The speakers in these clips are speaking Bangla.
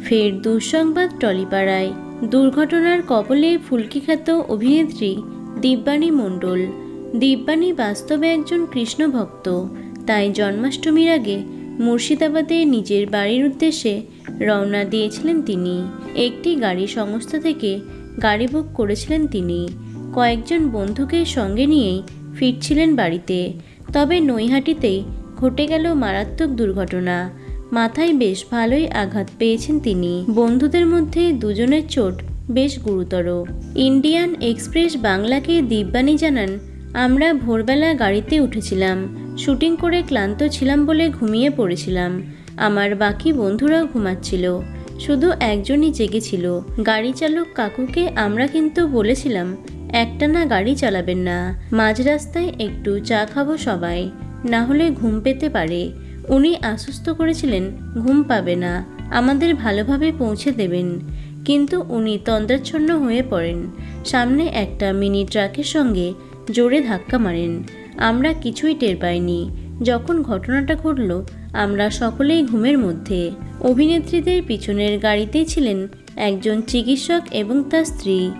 ফের দুঃসংবাদ টলিপাড়ায়। দুর্ঘটনার কবলে ফুলকিখ্যাত অভিনেত্রী দিব্যানী মণ্ডল। দিব্যানী বাস্তবে একজন কৃষ্ণ ভক্ত, তাই জন্মাষ্টমীর আগে মুর্শিদাবাদে নিজের বাড়ির উদ্দেশ্যে রওনা দিয়েছিলেন তিনি। একটি গাড়ি সংস্থা থেকে গাড়ি বুক করেছিলেন তিনি। কয়েকজন বন্ধুকে সঙ্গে নিয়েই ফিরছিলেন বাড়িতে। তবে নৈহাটিতেই ঘটে গেল মারাত্মক দুর্ঘটনা। মাথায় বেশ ভালোই আঘাত পেয়েছেন তিনি। বন্ধুদের মধ্যে দুজনের চোট বেশ গুরুতর। ইন্ডিয়ান এক্সপ্রেস বাংলাকে দিব্যানী জানান, আমরা ভোরবেলা গাড়িতে উঠেছিলাম। শুটিং করে ক্লান্ত ছিলাম বলে ঘুমিয়ে পড়েছিলাম। আমার বাকি বন্ধুরাও ঘুমাচ্ছিল, শুধু একজনই জেগেছিল। গাড়ি চালক কাকুকে আমরা কিন্তু বলেছিলাম একটানা গাড়ি চালাবেন না, মাঝ রাস্তায় একটু চা খাবো সবাই, না হলে ঘুম পেতে পারে। উনি আশ্বস্ত করেছিলেন ঘুম পাবে না, আমাদের ভালোভাবে পৌঁছে দেবেন। কিন্তু উনি তন্দ্রাচ্ছন্ন হয়ে পড়েন। সামনে একটা মিনি ট্রাকের সঙ্গে জোরে ধাক্কা মারেন। আমরা কিছুই টের পাইনি। যখন ঘটনাটা ঘটল আমরা সকলেই ঘুমের মধ্যে। অভিনেত্রীদের পিছনের গাড়িতেই ছিলেন একজন চিকিৎসক এবং তার স্ত্রী।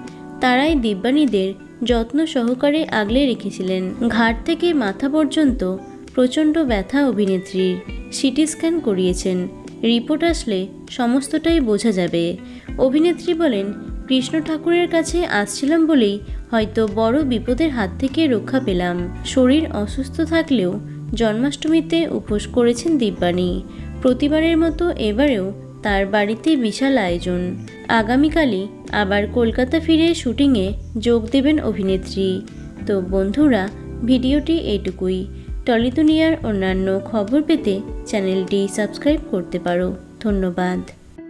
তারাই দিব্যানীদের যত্ন সহকারে আগলে রেখেছিলেন। ঘাড় থেকে মাথা পর্যন্ত প্রচণ্ড ব্যথা অভিনেত্রীর। সিটি স্ক্যান করিয়েছেন, রিপোর্ট আসলে সমস্তটাই বোঝা যাবে। অভিনেত্রী বলেন, কৃষ্ণ ঠাকুরের কাছে আসছিলাম বলেই হয়তো বড় বিপদের হাত থেকে রক্ষা পেলাম। শরীর অসুস্থ থাকলেও জন্মাষ্টমীতে উপোস করেছেন দিব্যানী। প্রতিবারের মতো এবারেও তার বাড়িতে বিশাল আয়োজন। আগামীকালই আবার কলকাতা ফিরে শুটিংয়ে যোগ দেবেন অভিনেত্রী। তো বন্ধুরা, ভিডিওটি এইটুকুই। টলি দুনিয়ার অন্যান্য খবর পেতে চ্যানেলটি সাবস্ক্রাইব করতে পারো। ধন্যবাদ।